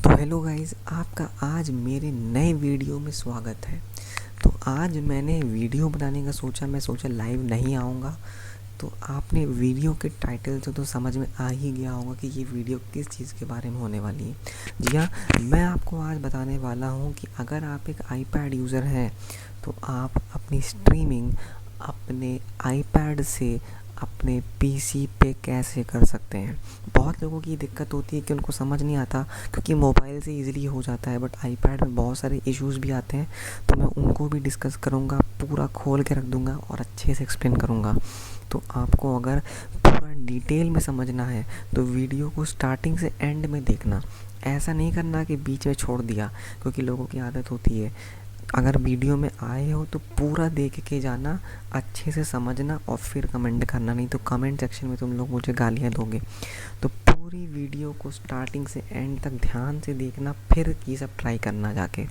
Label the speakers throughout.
Speaker 1: तो hello guys, आपका आज मेरे नए वीडियो में स्वागत है। तो आज मैंने वीडियो बनाने का मैं सोचा लाइव नहीं आऊँगा। तो आपने वीडियो के टाइटल से तो समझ में आ ही गया होगा कि ये वीडियो किस चीज़ के बारे में होने वाली है। जी हाँ, मैं आपको आज बताने वाला हूँ कि अगर आप एक आईपैड यूज़र हैं तो आप अपनी स्ट्रीमिंग अपने आईपैड से अपने पीसी पे कैसे कर सकते हैं। बहुत लोगों की दिक्कत होती है कि उनको समझ नहीं आता, क्योंकि मोबाइल से इजीली हो जाता है, बट आईपैड में बहुत सारे इश्यूज़ भी आते हैं। तो मैं उनको भी डिस्कस करूँगा, पूरा खोल के रख दूँगा और अच्छे से एक्सप्लेन करूँगा। तो आपको अगर पूरा डिटेल में समझना है तो वीडियो को स्टार्टिंग से एंड में देखना। ऐसा नहीं करना कि बीच में छोड़ दिया, क्योंकि लोगों की आदत होती है। अगर वीडियो में आए हो तो पूरा देख के जाना, अच्छे से समझना और फिर कमेंट करना, नहीं तो कमेंट सेक्शन में तुम लोग मुझे गालियाँ दोगे। तो पूरी वीडियो को स्टार्टिंग से एंड तक ध्यान से देखना, फिर ये सब ट्राई करना जाके।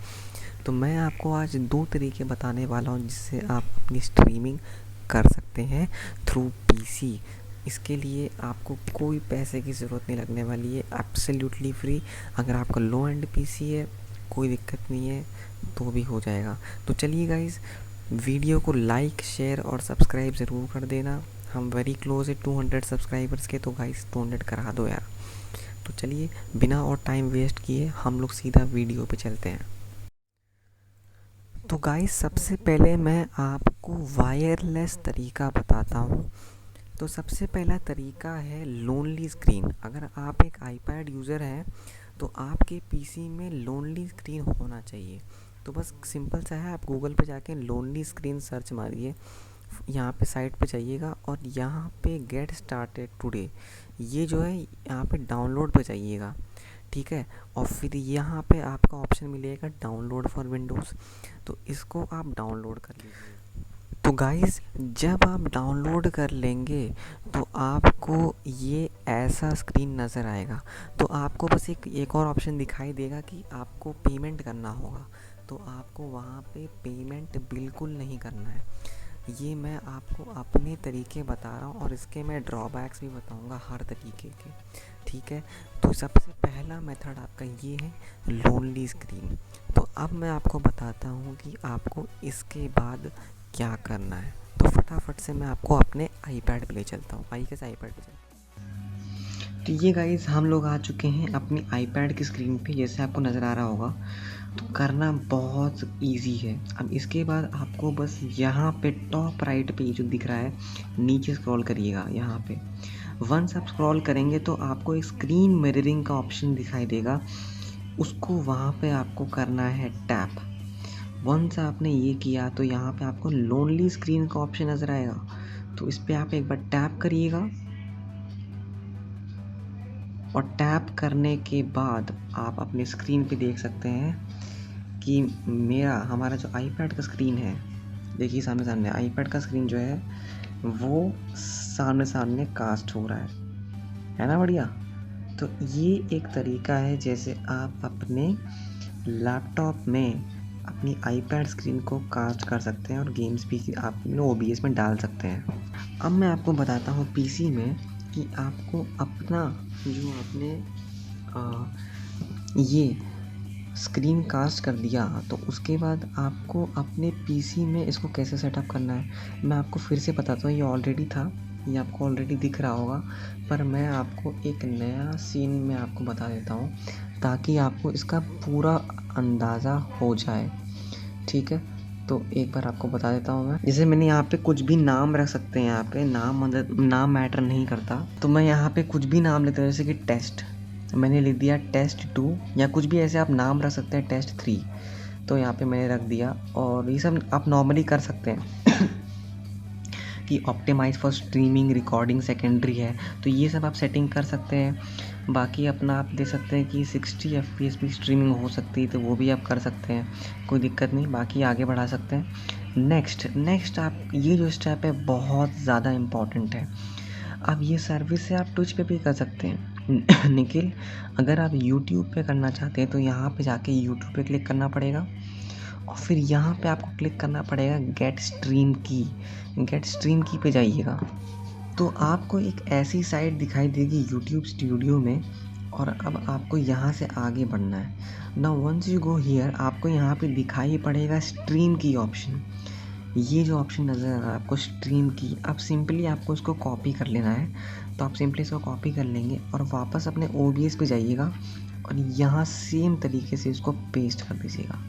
Speaker 1: तो मैं आपको आज 2 तरीके बताने वाला हूँ जिससे आप अपनी स्ट्रीमिंग कर सकते हैं थ्रू पीसी। इसके लिए आपको कोई पैसे की ज़रूरत नहीं लगने वाली है, एब्सोल्युटली फ्री। अगर आपका लो एंड पीसी है, कोई दिक्कत नहीं है, तो भी हो जाएगा। तो चलिए गाइज़, वीडियो को लाइक, शेयर और सब्सक्राइब ज़रूर कर देना। हम वेरी क्लोज है 200 सब्सक्राइबर्स के, तो गाइज़ 200 करा दो यार। तो चलिए, बिना और टाइम वेस्ट किए हम लोग सीधा वीडियो पे चलते हैं। तो गाइस, सबसे पहले मैं आपको वायरलेस तरीका बताता हूँ। तो सबसे पहला तरीका है लोनली स्क्रीन। अगर आप एक आईपैड यूज़र हैं तो आपके पीसी में लोनली स्क्रीन होना चाहिए। तो बस सिंपल सा है, आप गूगल पे जाके लोनली स्क्रीन सर्च मारिए। यहाँ पे साइट पे जाइएगा और यहाँ पे गेट स्टार्टेड टुडे, ये जो है यहाँ पे डाउनलोड पे जाइएगा, ठीक है। और फिर यहाँ पे आपका ऑप्शन मिलेगा डाउनलोड फॉर विंडोज़, तो इसको आप डाउनलोड कर लीजिए। तो गाइज़, जब आप डाउनलोड कर लेंगे तो आपको ये ऐसा स्क्रीन नज़र आएगा। तो आपको बस एक और ऑप्शन दिखाई देगा कि आपको पेमेंट करना होगा। तो आपको वहाँ पे पेमेंट बिल्कुल नहीं करना है। ये मैं आपको अपने तरीके बता रहा हूँ और इसके मैं ड्रॉबैक्स भी बताऊँगा हर तरीके के, ठीक है। तो सबसे पहला मेथड आपका ये है लोनली स्क्रीन। तो अब मैं आपको बताता हूँ कि आपको इसके बाद क्या करना है। तो फटाफट से मैं आपको अपने आईपैड पे ले चलता हूँ। आइए कैसे आईपैड पे चलते हैं। तो ये गाइस, हम लोग आ चुके हैं अपनी आईपैड की स्क्रीन पे, जैसे आपको नज़र आ रहा होगा। तो करना बहुत इजी है। अब इसके बाद आपको बस यहाँ पे टॉप राइट पे जो दिख रहा है, नीचे स्क्रॉल करिएगा। यहाँ पे वंस आप स्क्रॉल करेंगे तो आपको एक स्क्रीन मिररिंग का ऑप्शन दिखाई देगा, उसको वहाँ पे आपको करना है टैप। वंस आपने ये किया तो यहाँ पे आपको लोनली स्क्रीन का ऑप्शन नज़र आएगा, तो इस पर आप एक बार टैप करिएगा। और टैप करने के बाद आप अपने स्क्रीन पे देख सकते हैं कि हमारा जो आईपैड का स्क्रीन है, देखिए सामने सामने आईपैड का स्क्रीन जो है वो सामने सामने कास्ट हो रहा है ना, बढ़िया। तो ये एक तरीका है जैसे आप अपने लैपटॉप में अपनी आईपैड स्क्रीन को कास्ट कर सकते हैं और गेम्स भी आप OBS में डाल सकते हैं। अब मैं आपको बताता हूँ पीसी में कि आपको अपना जो आपने ये स्क्रीन कास्ट कर दिया तो उसके बाद आपको अपने पीसी में इसको कैसे सेटअप करना है मैं आपको फिर से बताता हूँ। ये ऑलरेडी था, ये आपको ऑलरेडी दिख रहा होगा, पर मैं आपको एक नया सीन में आपको बता देता हूँ ताकि आपको इसका पूरा अंदाज़ा हो जाए, ठीक है। तो एक बार आपको बता देता हूँ मैं, जैसे मैंने यहाँ पे कुछ भी नाम रख सकते हैं। यहाँ पे नाम मैटर नहीं करता, तो मैं यहाँ पे कुछ भी नाम लेता हूँ, जैसे कि टेस्ट, मैंने लिख दिया टेस्ट 2, या कुछ भी ऐसे आप नाम रख सकते हैं, टेस्ट 3। तो यहाँ पे मैंने रख दिया, और ये सब आप नॉर्मली कर सकते हैं कि optimise for streaming recording secondary है, तो ये सब आप सेटिंग कर सकते हैं। बाकी अपना आप दे सकते हैं कि 60 FPS भी स्ट्रीमिंग हो सकती है, तो वो भी आप कर सकते हैं, कोई दिक्कत नहीं। बाकी आगे बढ़ा सकते हैं। नेक्स्ट आप ये जो स्टेप है बहुत ज़्यादा इम्पॉर्टेंट है। अब ये सर्विस है आप ट्विच पे भी कर सकते हैं निखिल, अगर आप यूट्यूब पे करना चाहते हैं तो यहाँ पे जाके यूट्यूब पे क्लिक करना पड़ेगा और फिर यहाँ पे आपको क्लिक करना पड़ेगा गेट स्ट्रीम की पे जाइएगा। तो आपको एक ऐसी साइट दिखाई देगी यूट्यूब स्टूडियो में, और अब आपको यहाँ से आगे बढ़ना है। Now once you go here, आपको यहाँ पे दिखाई पड़ेगा स्ट्रीम की ऑप्शन। ये जो ऑप्शन नज़र आ रहा है आपको स्ट्रीम की, अब सिंपली आपको इसको कॉपी कर लेना है। तो आप सिंपली इसको कॉपी कर लेंगे और वापस अपने OBS पे जाइएगा और यहाँ सेम तरीके से इसको पेस्ट कर दीजिएगा।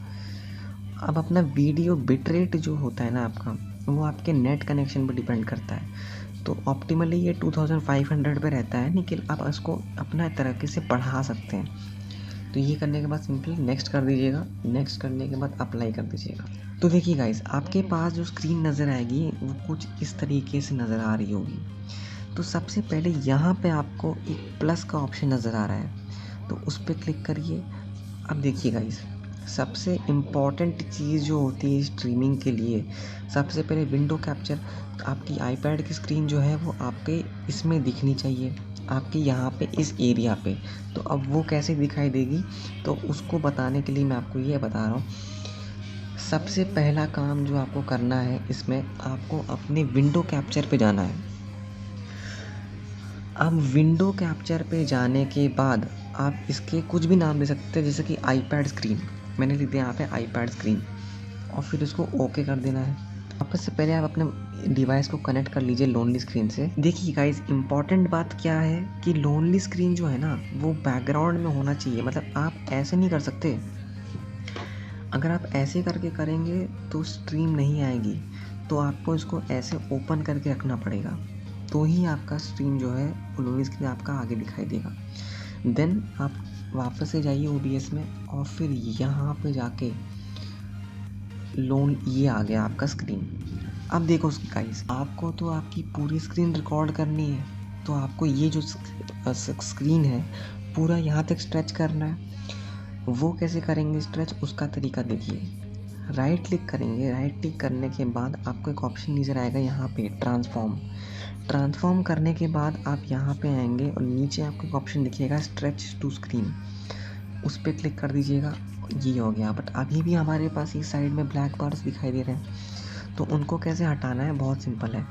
Speaker 1: अब अपना वीडियो बिटरेट जो होता है ना आपका, वो आपके नेट कनेक्शन पर डिपेंड करता है। तो ऑप्टिमली ये 2500 पे रहता है, लेकिन आप इसको अपना तरीके से बढ़ा सकते हैं। तो ये करने के बाद सिंपली नेक्स्ट कर दीजिएगा। नेक्स्ट करने के बाद अप्लाई कर दीजिएगा। तो देखिए गाइस, आपके पास जो स्क्रीन नज़र आएगी वो कुछ इस तरीके से नज़र आ रही होगी। तो सबसे पहले यहाँ पे आपको एक प्लस का ऑप्शन नज़र आ रहा है, तो उस पर क्लिक करिए। अब देखिए गाइस, सबसे इम्पॉर्टेंट चीज़ जो होती है स्ट्रीमिंग के लिए, सबसे पहले विंडो कैप्चर। आपकी आईपैड की स्क्रीन जो है वो आपके इसमें दिखनी चाहिए, आपके यहाँ पे इस एरिया पे। तो अब वो कैसे दिखाई देगी, तो उसको बताने के लिए मैं आपको ये बता रहा हूँ। सबसे पहला काम जो आपको करना है इसमें, आपको अपने विंडो कैप्चर पे जाना है। अब विंडो कैप्चर पे जाने के बाद आप इसके कुछ भी नाम दे सकते हैं, जैसे कि आईपैड स्क्रीन, मैंने लिख दिया यहाँ पे आईपैड स्क्रीन, और फिर इसको ओके कर देना है। वापस से पहले आप अपने डिवाइस को कनेक्ट कर लीजिए लोनली स्क्रीन से। देखिए गाइस, इंपॉर्टेंट बात क्या है कि लोनली स्क्रीन जो है ना वो बैकग्राउंड में होना चाहिए। मतलब आप ऐसे नहीं कर सकते, अगर आप ऐसे करके करेंगे तो स्ट्रीम नहीं आएगी। तो आपको इसको ऐसे ओपन करके रखना पड़ेगा, तो ही आपका स्ट्रीम जो है लोनली स्क्रीन आपका आगे दिखाई देगा। देन आप वापस से जाइए OBS में और फिर यहाँ पे जाके ये आ गया आपका स्क्रीन। अब देखो गाइस, आपको तो आपकी पूरी स्क्रीन रिकॉर्ड करनी है, तो आपको ये जो स्क्रीन है पूरा यहाँ तक स्ट्रेच करना है। वो कैसे करेंगे स्ट्रेच, उसका तरीका देखिए। राइट क्लिक करेंगे, राइट क्लिक करने के बाद आपको एक ऑप्शन नज़र आएगा यहाँ पे ट्रांसफॉर्म करने के बाद आप यहाँ पे आएंगे और नीचे आपको एक ऑप्शन दिखिएगा स्ट्रेच टू स्क्रीन, उस पर क्लिक कर दीजिएगा। ये हो गया। बट अभी भी हमारे पास इस साइड में ब्लैक बार्स दिखाई दे रहे हैं, तो उनको कैसे हटाना है, बहुत सिंपल है।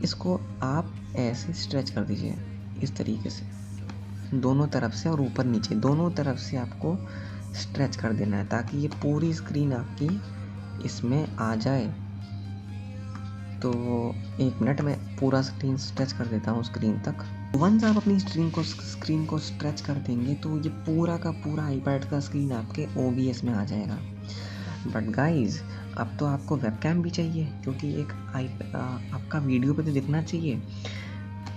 Speaker 1: इसको आप ऐसे स्ट्रेच कर दीजिए इस तरीके से, दोनों तरफ से और ऊपर नीचे दोनों तरफ से आपको स्ट्रेच कर देना है, ताकि ये पूरी स्क्रीन आपकी इसमें आ जाए। तो 1 मिनट में पूरा स्क्रीन स्ट्रेच कर देता हूँ स्क्रीन तक। वंस आप अपनी स्क्रीन को स्ट्रेच कर देंगे तो ये पूरा का पूरा आईपैड का स्क्रीन आपके OBS में आ जाएगा। बट गाइज, अब तो आपको वेबकैम भी चाहिए, क्योंकि एक आपका वीडियो पे तो दिखना चाहिए।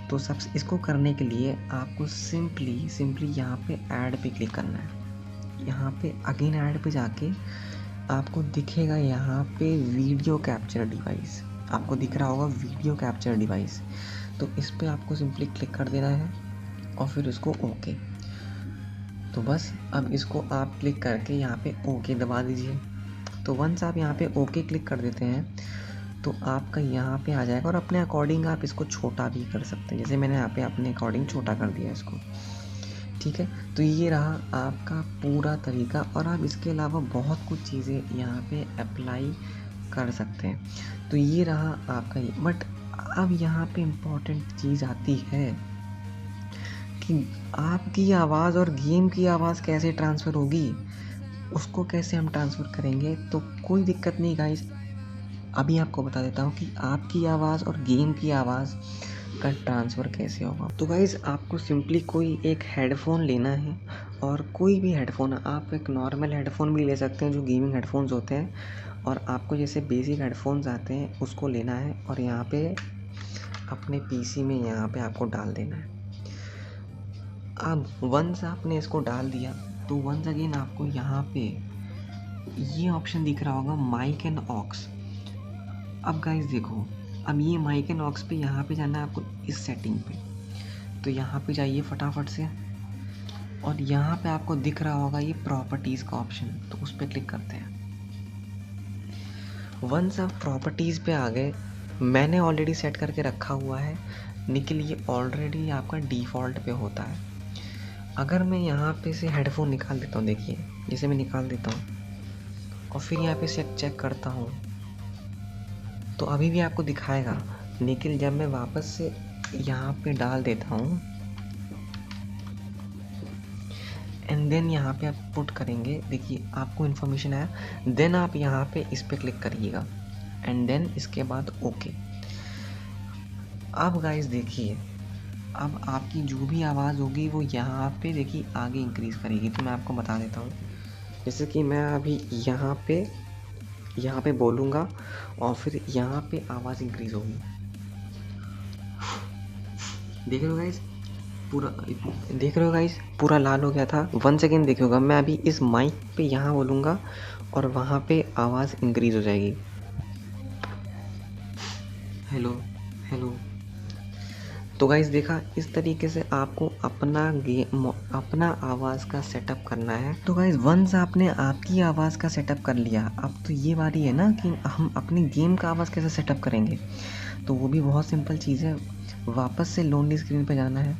Speaker 1: तो सब इसको करने के लिए आपको सिंपली यहाँ पे ऐड पे क्लिक करना है। यहाँ पे अगेन ऐड पे जाके आपको दिखेगा यहाँ पे वीडियो कैप्चर डिवाइस, आपको दिख रहा होगा वीडियो कैप्चर डिवाइस। तो इस पे आपको सिंपली क्लिक कर देना है और फिर इसको ओके। तो बस अब इसको आप क्लिक करके यहाँ पे ओके दबा दीजिए। तो वंस आप यहाँ पे ओके क्लिक कर देते हैं तो आपका यहाँ पे आ जाएगा, और अपने अकॉर्डिंग आप इसको छोटा भी कर सकते हैं, जैसे मैंने यहाँ पे अपने अकॉर्डिंग छोटा कर दिया इसको। ठीक है, तो ये रहा आपका पूरा तरीका, और आप इसके अलावा बहुत कुछ चीज़ें यहाँ पे अप्लाई कर सकते हैं। तो ये रहा आपका ये। बट अब यहाँ पे इम्पॉर्टेंट चीज़ आती है कि आपकी आवाज़ और गेम की आवाज़ कैसे ट्रांसफ़र होगी, उसको कैसे हम ट्रांसफ़र करेंगे। तो कोई दिक्कत नहीं गाइस, अभी आपको बता देता हूँ कि आपकी आवाज़ और गेम की आवाज़ का ट्रांसफ़र कैसे होगा। तो गाइस, आपको सिंपली कोई एक हेडफोन लेना है, और कोई भी हेडफोन, आप एक नॉर्मल हेडफोन भी ले सकते हैं जो गेमिंग हेडफोन्स होते हैं, और आपको जैसे बेसिक हेडफोन्स आते हैं उसको लेना है, और यहाँ पे अपने PC में यहाँ पे आपको डाल देना है। अब वंस आपने इसको डाल दिया तो वंस अगेन आपको यहाँ पे ये ऑप्शन दिख रहा होगा माइक एंड ऑक्स। अब गाइस देखो, अब ये माइक एंड ऑक्स पे यहाँ पे जाना है आपको इस सेटिंग पे। तो यहाँ पे जाइए फटाफट से, और यहाँ पे आपको दिख रहा होगा ये प्रॉपर्टीज़ का ऑप्शन, तो उस पर क्लिक करते हैं। वंस आप प्रॉपर्टीज़ पे आ गए, मैंने ऑलरेडी सेट करके रखा हुआ है, लेकिन ये ऑलरेडी आपका डिफ़ॉल्ट पे होता है। अगर मैं यहाँ पे से हेडफोन निकाल देता हूँ, देखिए जैसे मैं निकाल देता हूँ और फिर यहाँ पे से चेक करता हूँ, तो अभी भी आपको दिखाएगा, लेकिन जब मैं वापस से यहाँ पे डाल देता हूँ एंड देन यहाँ पे आप पुट करेंगे, देखिए आपको इन्फॉर्मेशन आया, देन आप यहाँ पे इस पर क्लिक करिएगा एंड देन इसके बाद ओके। अब गाइस देखिए, अब आपकी जो भी आवाज़ होगी वो यहाँ पे देखिए आगे इंक्रीज़ करेगी। तो मैं आपको बता देता हूँ, जैसे कि मैं अभी यहाँ पे बोलूँगा और फिर यहाँ पे आवाज़ इंक्रीज़ होगी। देख रहे हो गाइस, पूरा लाल हो गया था। 1 सेकेंड देखिएगा, मैं अभी इस माइक पे यहाँ बोलूँगा और वहाँ पे आवाज़ इंक्रीज़ हो जाएगी। Hello hello. तो गाइस देखा, इस तरीके से आपको अपना आवाज़ का सेटअप करना है। तो गाइस वंस आपने आपकी आवाज़ का सेटअप कर लिया, अब तो ये बारी है ना कि हम अपनी गेम का आवाज़ कैसे सेटअप करेंगे। तो वो भी बहुत सिंपल चीज़ है, वापस से लोनली स्क्रीन पे जाना है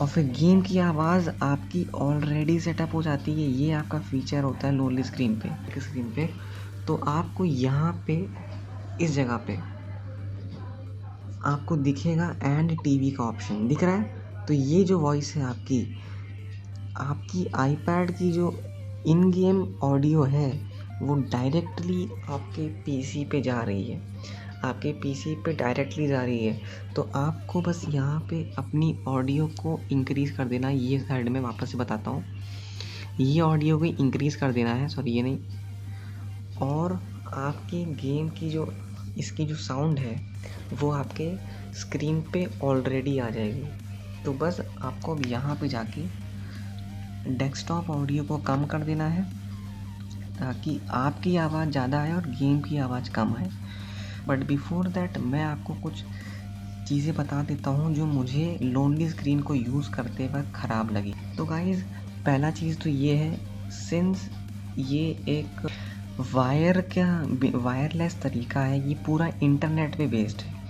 Speaker 1: और फिर गेम की आवाज़ आपकी ऑलरेडी सेटअप हो जाती है। ये आपका फीचर होता है लोनली स्क्रीन पे। तो आपको यहाँ पे इस जगह पे आपको दिखेगा एंड टीवी का ऑप्शन दिख रहा है। तो ये जो वॉइस है आपकी आईपैड की जो इन गेम ऑडियो है वो डायरेक्टली आपके पीसी पे जा रही है, तो आपको बस यहाँ पे अपनी ऑडियो को इंक्रीज़ कर देना है। ये साइड में वापस से बताता हूँ, ये ऑडियो को इंक्रीज़ कर देना है, सॉरी ये नहीं, और आपकी गेम की जो इसकी जो साउंड है वो आपके स्क्रीन पे ऑलरेडी आ जाएगी। तो बस आपको अब यहाँ पे जाके डेस्कटॉप ऑडियो को कम कर देना है ताकि आपकी आवाज़ ज़्यादा आए और गेम की आवाज़ कम आए। बट बिफोर दैट मैं आपको कुछ चीज़ें बता देता हूँ जो मुझे लोनली स्क्रीन को यूज़ करते वक्त ख़राब लगी। तो गाइज़ पहला चीज़ तो ये है, सिंस ये एक वायरलेस तरीका है, ये पूरा इंटरनेट पे बेस्ड है,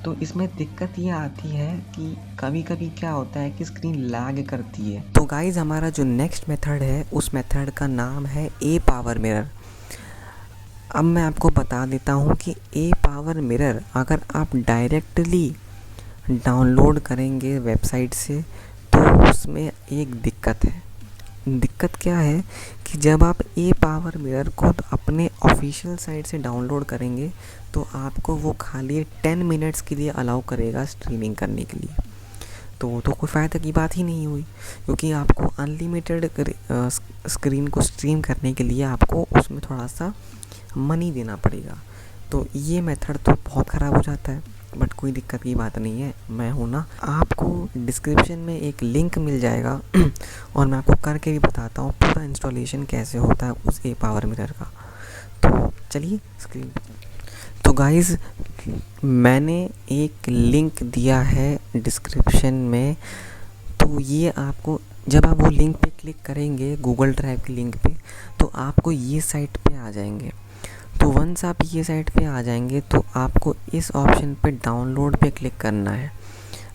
Speaker 1: तो इसमें दिक्कत ये आती है कि कभी कभी क्या होता है कि स्क्रीन लैग करती है। तो गाइज़ हमारा जो नेक्स्ट मेथड है उस मेथड का नाम है ए पावर मिरर। अब मैं आपको बता देता हूँ कि ए पावर मिरर अगर आप डायरेक्टली डाउनलोड करेंगे वेबसाइट से तो उसमें एक दिक्कत है। दिक्कत क्या है कि जब आप ए पावर मिरर को अपने ऑफिशियल साइट से डाउनलोड करेंगे तो आपको वो खाली 10 मिनट्स के लिए अलाउ करेगा स्ट्रीमिंग करने के लिए। तो वो तो कोई फ़ायदा की बात ही नहीं हुई, क्योंकि आपको अनलिमिटेड स्क्रीन को स्ट्रीम करने के लिए आपको उसमें थोड़ा सा मनी देना पड़ेगा। तो ये मेथड तो बहुत ख़राब हो जाता है, बट कोई दिक्कत की बात नहीं है, मैं हूँ ना। आपको डिस्क्रिप्शन में एक लिंक मिल जाएगा और मैं आपको करके भी बताता हूँ पूरा इंस्टॉलेशन कैसे होता है उस ए पावर मिरर का। तो चलिए स्क्रीन। तो गाइज़ मैंने एक लिंक दिया है डिस्क्रिप्शन में, तो ये आपको जब आप वो लिंक पे क्लिक करेंगे गूगल ड्राइव की लिंक पे, तो आपको ये साइट पे आ जाएंगे। तो वंस आप ये साइट पे आ जाएंगे तो आपको इस ऑप्शन पे डाउनलोड पे क्लिक करना है।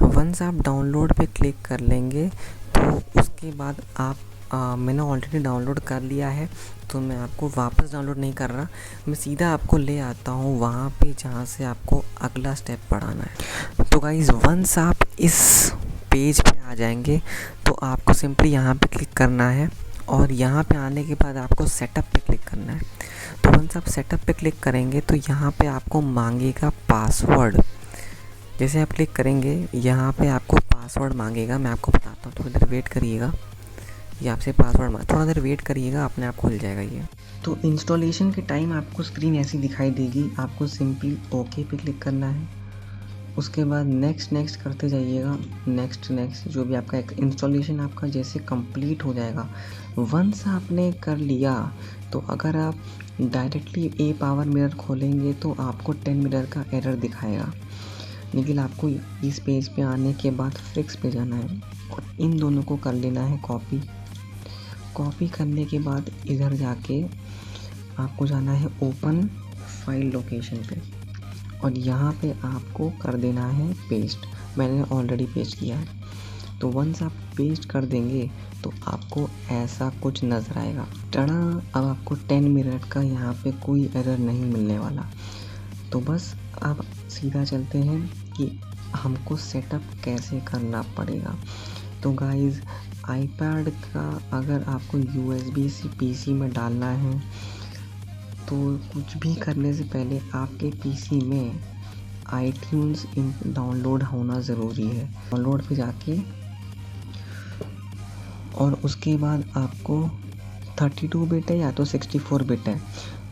Speaker 1: वंस आप डाउनलोड पे क्लिक कर लेंगे तो उसके बाद मैंने ऑलरेडी डाउनलोड कर लिया है, तो मैं आपको वापस डाउनलोड नहीं कर रहा, मैं सीधा आपको ले आता हूँ वहाँ पे जहाँ से आपको अगला स्टेप बढ़ाना है। तो गाइज़ वंस आप इस पेज पे आ जाएंगे तो आपको सिंपली यहाँ पे क्लिक करना है और यहाँ पे आने के बाद आपको सेटअप पे क्लिक करना है। तो वंस आप सेटअप पे क्लिक करेंगे तो यहाँ पे आपको मांगेगा पासवर्ड। जैसे आप क्लिक करेंगे यहाँ पे आपको पासवर्ड मांगेगा, मैं आपको बताता हूँ, थोड़ी देर वेट करिएगा, ये आपसे पासवर्ड थोड़ा देर वेट करिएगा, अपने आप खुल जाएगा ये। तो इंस्टॉलेशन के टाइम आपको स्क्रीन ऐसी दिखाई देगी, आपको सिंपली ओके पे क्लिक करना है, उसके बाद नेक्स्ट करते जाइएगा, नेक्स्ट जो भी आपका इंस्टॉलेशन आपका जैसे कंप्लीट हो जाएगा। वंस आपने कर लिया तो अगर आप डायरेक्टली ए पावर मिरर खोलेंगे तो आपको 10 मिनट का एरर दिखाएगा, लेकिन आपको इस पेज पे आने के बाद फिक्स पे जाना है और इन दोनों को कर लेना है कॉपी करने के बाद इधर जाके आपको जाना है ओपन फाइल लोकेशन पे और यहाँ पे आपको कर देना है पेस्ट। मैंने ऑलरेडी पेस्ट किया है। तो वंस आप पेस्ट कर देंगे तो आपको ऐसा कुछ नज़र आएगा, टड़ा। अब आपको 10 मिनट का यहाँ पे कोई एरर नहीं मिलने वाला। तो बस अब सीधा चलते हैं कि हमको सेटअप कैसे करना पड़ेगा। तो गाइज़ आईपैड का अगर आपको USB से PC में डालना है तो कुछ भी करने से पहले आपके PC में iTunes डाउनलोड होना ज़रूरी है। डाउनलोड पे जाके और उसके बाद आपको 32 बिट है या तो 64 बिट है,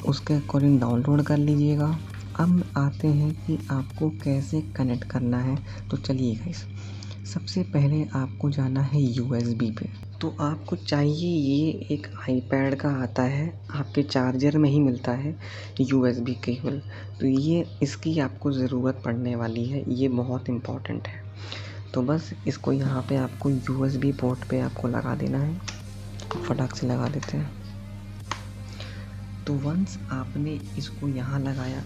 Speaker 1: उसके अकॉर्डिंग डाउनलोड कर लीजिएगा। अब आते हैं कि आपको कैसे कनेक्ट करना है। तो चलिए गाइस, सबसे पहले आपको जाना है USB पे। तो आपको चाहिए, ये एक आईपैड का आता है, आपके चार्जर में ही मिलता है USB केबल। तो ये इसकी आपको ज़रूरत पड़ने वाली है, ये बहुत इम्पॉर्टेंट है। तो बस इसको यहाँ पे आपको USB पोर्ट पे आपको लगा देना है। फटाक से लगा देते हैं। तो वंस आपने इसको यहाँ लगाया,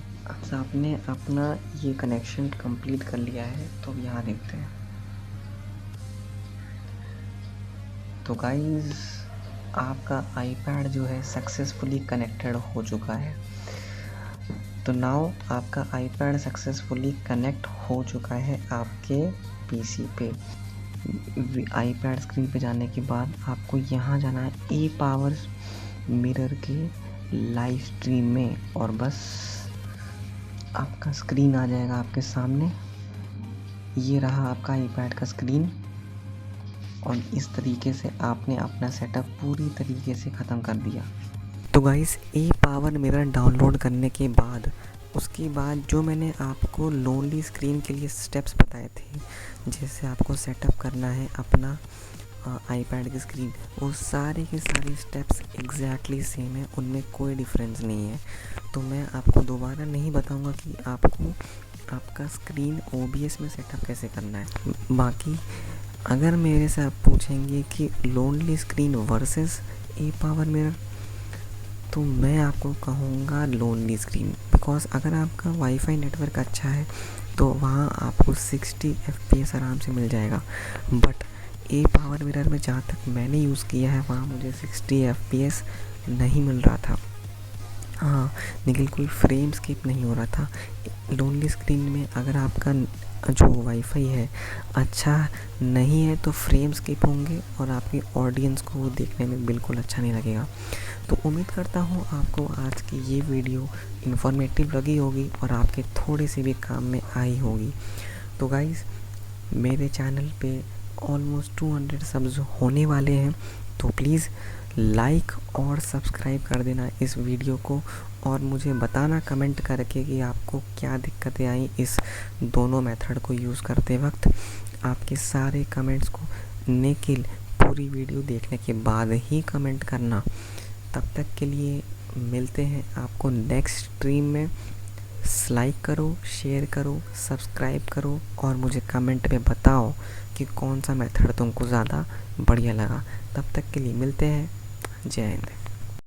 Speaker 1: आपने अपना ये कनेक्शन कंप्लीट कर लिया है। तो अब यहाँ देखते हैं। तो गाइस, आपका आईपैड जो है सक्सेसफुली कनेक्टेड हो चुका है। तो नाउ आपका आईपैड सक्सेसफुली कनेक्ट हो चुका है आपके PC पे। आईपैड स्क्रीन पे जाने के बाद आपको यहाँ जाना है ई पावर मिरर के लाइव स्ट्रीम में, और बस आपका स्क्रीन आ जाएगा आपके सामने। ये रहा आपका आईपैड का स्क्रीन, और इस तरीके से आपने अपना सेटअप पूरी तरीके से ख़त्म कर दिया। तो गाइस, ई पावर मिरर डाउनलोड करने के बाद उसके बाद जो मैंने आपको लोनली स्क्रीन के लिए स्टेप्स बताए थे, जैसे आपको सेटअप करना है अपना आईपैड की स्क्रीन, वो सारे के सारे स्टेप्स एग्जैक्टली सेम है, उनमें कोई डिफरेंस नहीं है। तो मैं आपको दोबारा नहीं बताऊंगा कि आपको आपका स्क्रीन OBS में सेटअप कैसे करना है। बाकी अगर मेरे से आप पूछेंगे कि लोनली स्क्रीन वर्सेस ई पावर मिरर, तो मैं आपको कहूँगा लोनली स्क्रीन, बिकॉज़ अगर आपका वाईफाई नेटवर्क अच्छा है तो वहाँ आपको 60 FPS आराम से मिल जाएगा। बट ई पावर मिरर में जहाँ तक मैंने यूज़ किया है वहाँ मुझे 60 FPS नहीं मिल रहा था। हाँ, लेकिन कोई फ्रेम स्किप नहीं हो रहा था। लोनली स्क्रीन में अगर आपका जो वाईफाई है अच्छा नहीं है तो फ्रेम स्किप होंगे और आपकी ऑडियंस को वो देखने में बिल्कुल अच्छा नहीं लगेगा। तो उम्मीद करता हूँ आपको आज की ये वीडियो इन्फॉर्मेटिव लगी होगी और आपके थोड़े से भी काम में आई होगी। तो गाइस, मेरे चैनल पे ऑलमोस्ट 200 सब्स होने वाले हैं, तो प्लीज़ लाइक और सब्सक्राइब कर देना इस वीडियो को, और मुझे बताना कमेंट करके कि आपको क्या दिक्कतें आई इस दोनों मेथड को यूज़ करते वक्त। आपके सारे कमेंट्स को निखिल पूरी वीडियो देखने के बाद ही कमेंट करना। तब तक के लिए मिलते हैं आपको नेक्स्ट स्ट्रीम में। लाइक करो, शेयर करो, सब्सक्राइब करो, और मुझे कमेंट में बताओ कि कौन सा मेथड तुमको ज़्यादा बढ़िया लगा। तब तक के लिए मिलते हैं। जय हिंद।